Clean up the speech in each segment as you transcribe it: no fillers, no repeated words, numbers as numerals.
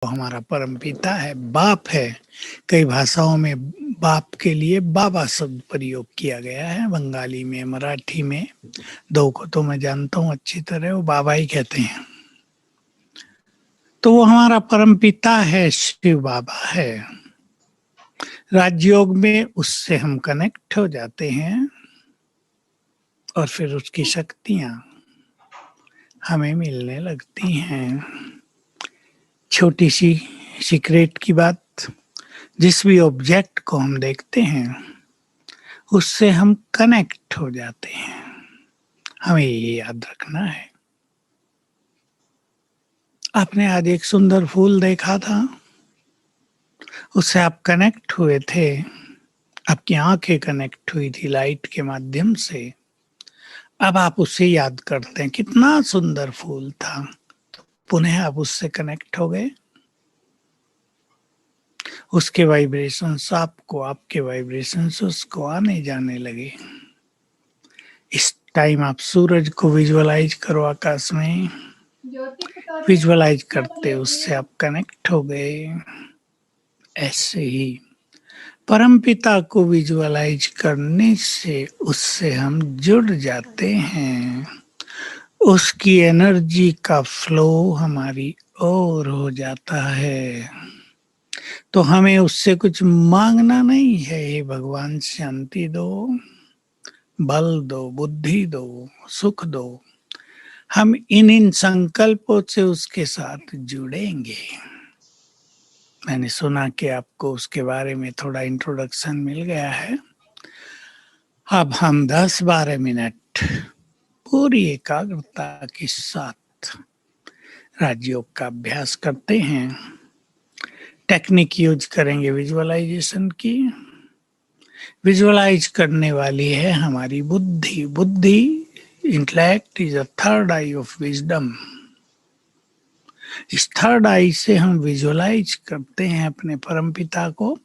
हमारा परमपिता है, बाप है। कई भाषाओं में बाप के लिए बाबा शब्द प्रयोग किया गया है, बंगाली में, मराठी में। दो को तो मैं जानता हूँ अच्छी तरह, वो बाबा ही कहते हैं। तो वो हमारा परमपिता है, शिव बाबा है। राजयोग में उससे हम कनेक्ट हो जाते हैं और फिर उसकी शक्तियां हमें मिलने लगती हैं। छोटी सी सीक्रेट की बात, जिस भी ऑब्जेक्ट को हम देखते हैं उससे हम कनेक्ट हो जाते हैं, हमें ये याद रखना है। आपने आज एक सुंदर फूल देखा था, उससे आप कनेक्ट हुए थे, आपकी आंखें कनेक्ट हुई थी लाइट के माध्यम से। अब आप उससे याद करते हैं कितना सुंदर फूल था, पुनः आप उससे कनेक्ट हो गए। उसके वाइब्रेशंस आपको, आपके वाइब्रेशंस उसको आने जाने लगे। इस टाइम आप सूरज को विजुअलाइज करो आकाश में, विजुअलाइज करते उससे आप कनेक्ट हो गए। ऐसे ही परमपिता को विजुअलाइज करने से उससे हम जुड़ जाते हैं, उसकी एनर्जी का फ्लो हमारी ओर हो जाता है। तो हमें उससे कुछ मांगना नहीं है, हे भगवान शांति दो, बल दो, बुद्धि दो, सुख दो। हम इन संकल्पों से उसके साथ जुड़ेंगे। मैंने सुना कि आपको उसके बारे में थोड़ा इंट्रोडक्शन मिल गया है। अब हम 10-12 मिनट पूरी एकाग्रता के साथ राजयोग का अभ्यास करते हैं। टेक्निक यूज करेंगे विजुअलाइजेशन की। विजुअलाइज करने वाली है हमारी बुद्धि। बुद्धि, intellect is a third I of wisdom. इस थर्ड आई से हम विजुअलाइज करते हैं अपने परमपिता को,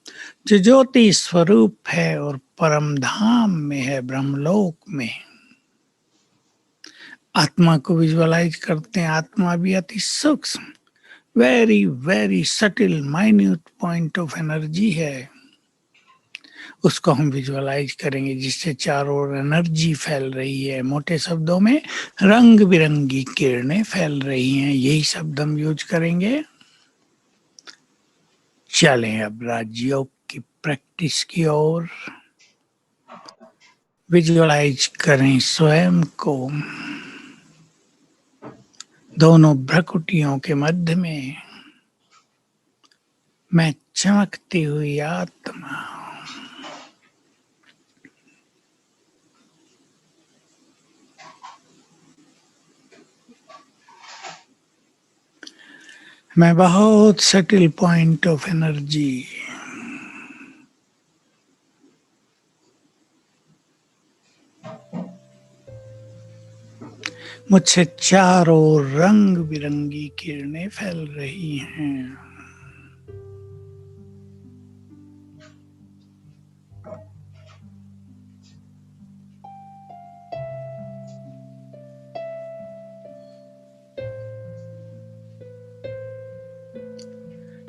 जो ज्योति स्वरूप है और परम धाम में है, ब्रह्मलोक में। आत्मा को विजुअलाइज करते हैं। आत्मा भी अति सूक्ष्म, very very subtle minute point of energy है। उसको हम विजुअलाइज करेंगे, जिससे चारों ओर एनर्जी फैल रही है। मोटे शब्दों में रंग बिरंगी किरणें फैल रही हैं, यही शब्द हम यूज करेंगे। चलें अब राजयोग की प्रैक्टिस की ओर। विजुअलाइज करें स्वयं को दोनों भ्रकुटियों के मध्य में, मैं चमकती हुई आत्मा। मैं बहुत सटिल पॉइंट ऑफ एनर्जी। मुझसे चारों ओर रंग बिरंगी किरणें फैल रही हैं।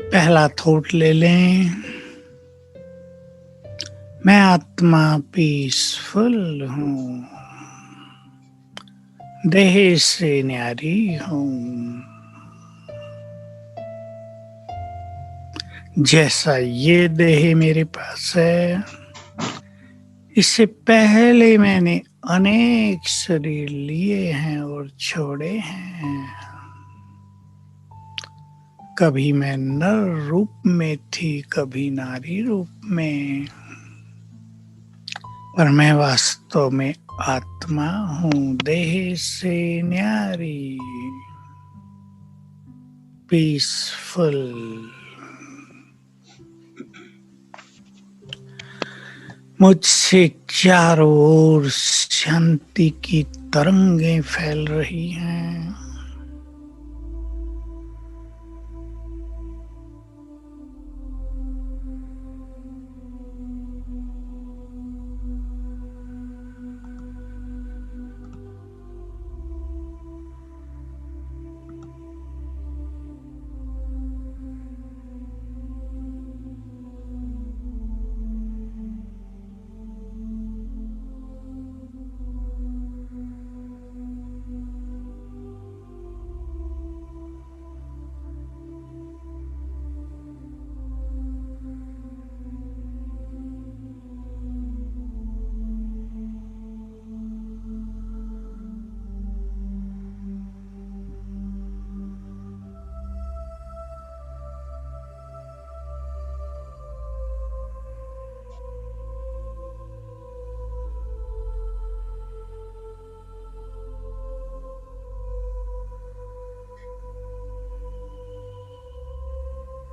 पहला थॉट ले लें, मैं आत्मा पीसफुल हूँ, देह से न्यारी हूँ। जैसा ये देह मेरे पास है, इससे पहले मैंने अनेक शरीर लिए हैं और छोड़े हैं। कभी मैं नर रूप में थी, कभी नारी रूप में, पर मैं वास्तव में आत्मा हूँ, देह से न्यारी, पीसफुल। मुझसे चारों ओर शांति की तरंगें फैल रही हैं।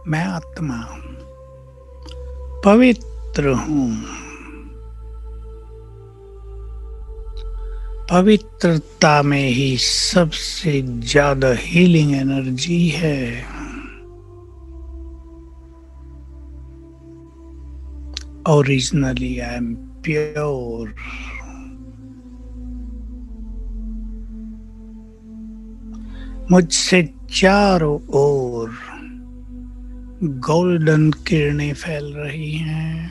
मैं आत्मा पवित्र हूँ। पवित्रता में ही सबसे ज्यादा हीलिंग एनर्जी है। Originally I am pure. मुझसे चारों ओर गोल्डन किरणें फैल रही हैं।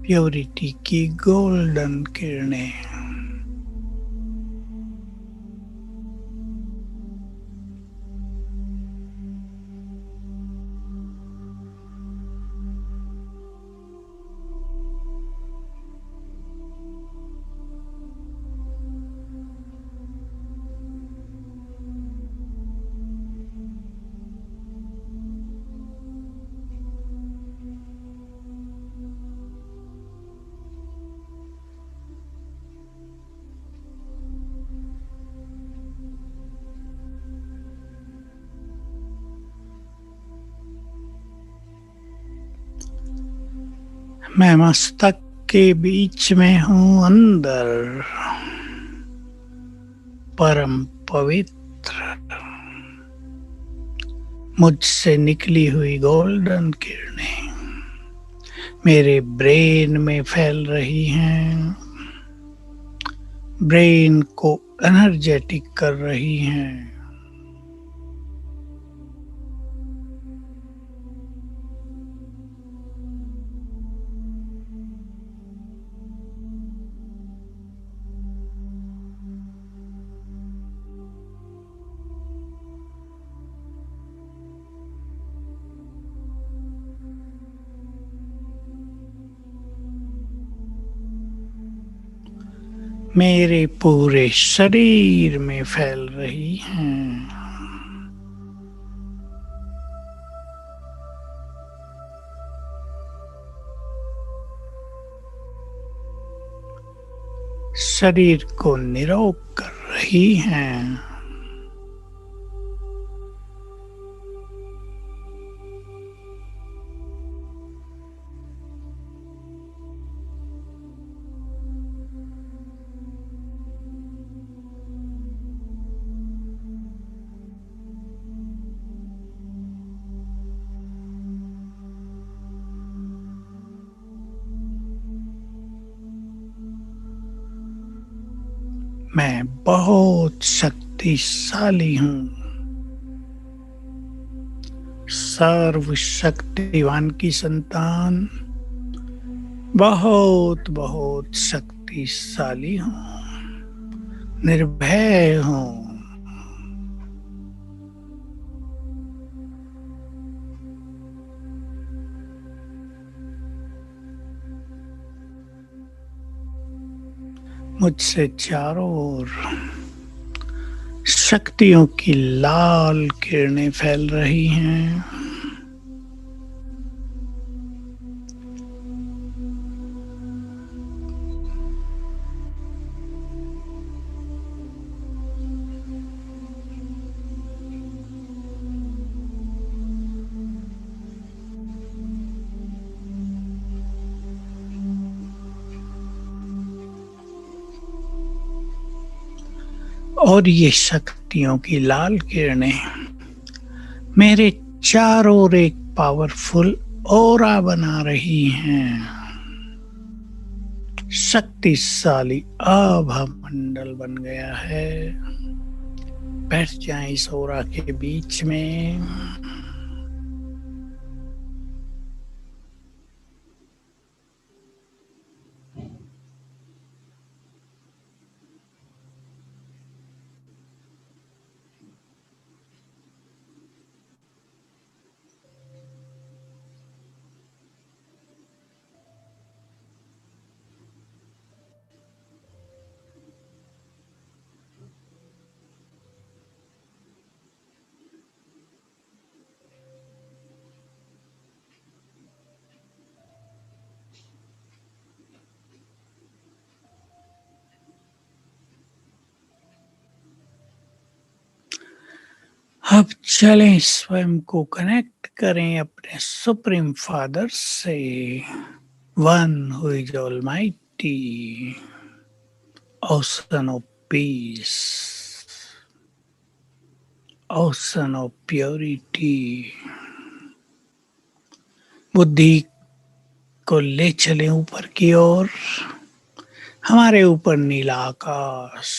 प्योरिटी की गोल्डन किरणें। मैं मस्तक के बीच में हूँ अंदर, परम पवित्र। मुझसे निकली हुई गोल्डन किरणें मेरे ब्रेन में फैल रही हैं। ब्रेन को एनर्जेटिक कर रही हैं। मेरे पूरे शरीर में फैल रही हैं। शरीर को निरोग कर रही हैं। मैं बहुत शक्तिशाली हूँ। सर्वशक्तिवान की संतान बहुत बहुत शक्तिशाली हूँ। निर्भय हूँ। मुझसे चारों ओर शक्तियों की लाल किरणें फैल रही हैं। और ये शक्तियों की लाल किरणें मेरे चारों ओर एक पावरफुल ऑरा बना रही हैं। शक्तिशाली आभा मंडल बन गया है। बैठ जाएं इस ऑरा के बीच में। अब चलें स्वयं को कनेक्ट करें अपने सुप्रीम फादर से, one who is almighty, ocean of peace, ocean of purity. बुद्धि को ले चलें ऊपर की ओर, हमारे ऊपर नीला आकाश,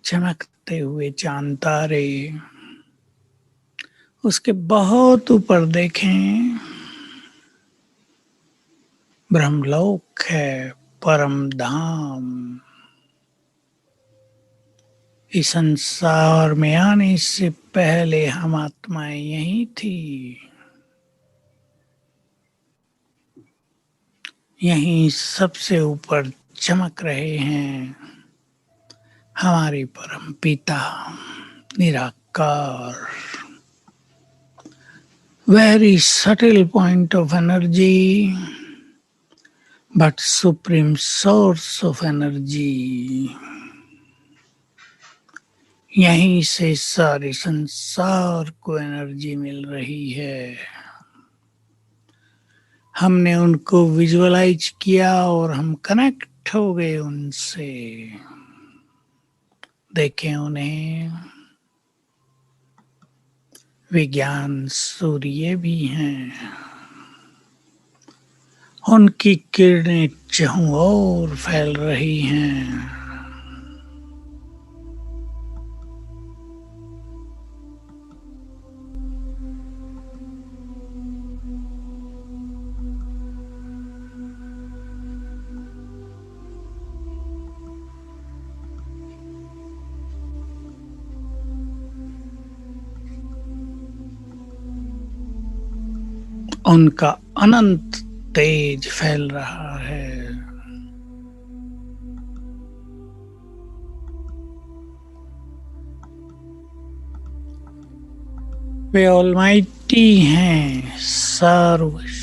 चमकते हुए चांद तारे, उसके बहुत ऊपर देखें ब्रह्मलोक है, परम धाम। इस संसार में आने से पहले हम आत्माएं यही थी, यहीं सबसे ऊपर चमक रहे हैं हमारे परम पिता निराकार। Very subtle point of energy, but supreme source of energy. यहीं से सारे संसार को एनर्जी मिल रही है। हमने उनको विजुअलाइज किया और हम कनेक्ट हो गए उनसे। देखें उन्हें, विज्ञान सूर्य भी हैं, उनकी किरणें चहुं ओर फैल रही हैं। उनका अनंत तेज फैल रहा है। वे ऑलमाइटी हैं, सर्वशक्तिवान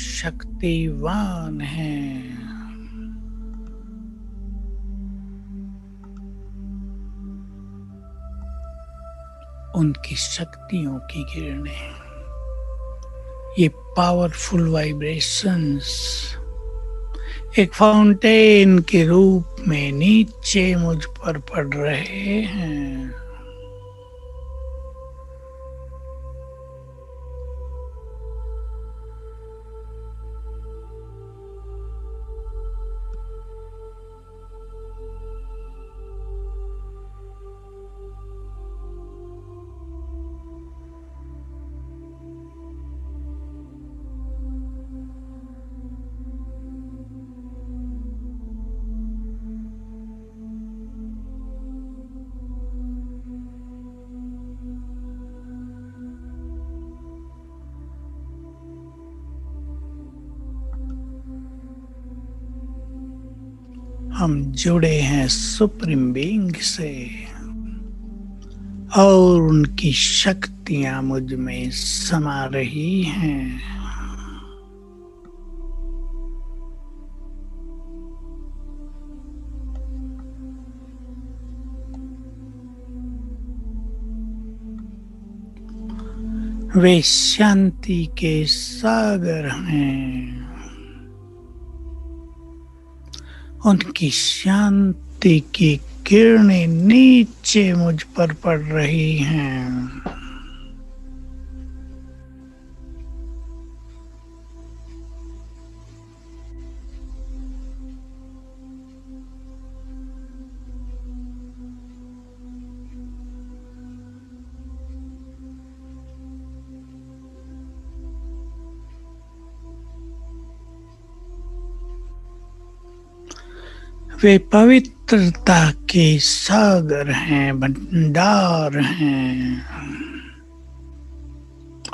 हैं। उनकी शक्तियों की किरणें, ये पावरफुल वाइब्रेशंस एक फाउंटेन के रूप में नीचे मुझ पर पड़ रहे हैं। हम जुड़े हैं सुप्रीम बीइंग से और उनकी शक्तियां मुझ में समा रही हैं। वे शांति के सागर हैं। उनकी शांति की किरणें नीचे मुझ पर पड़ रही हैं। वे पवित्रता के सागर हैं, भंडार हैं।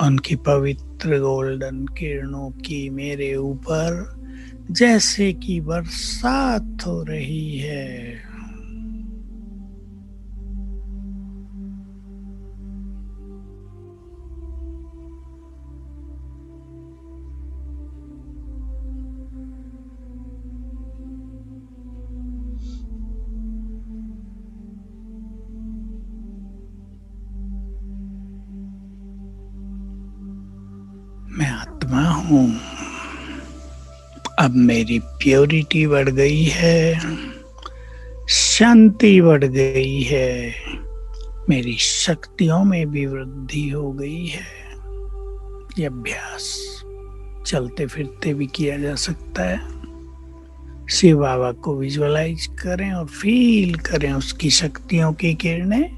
उनकी पवित्र गोल्डन किरणों की मेरे ऊपर जैसे कि बरसात हो रही है। मैं आत्मा हूँ। अब मेरी प्योरिटी बढ़ गई है, शांति बढ़ गई है, मेरी शक्तियों में भी वृद्धि हो गई है। ये अभ्यास चलते फिरते भी किया जा सकता है। शिव बाबा को विजुअलाइज करें और फील करें उसकी शक्तियों की किरणें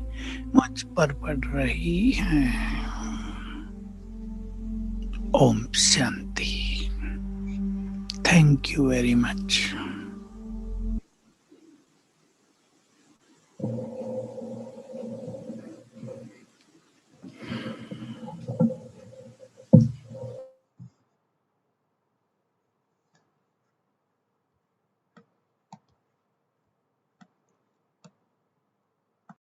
मुझ पर पड़ रही हैं। Om Shanti. Thank you very much.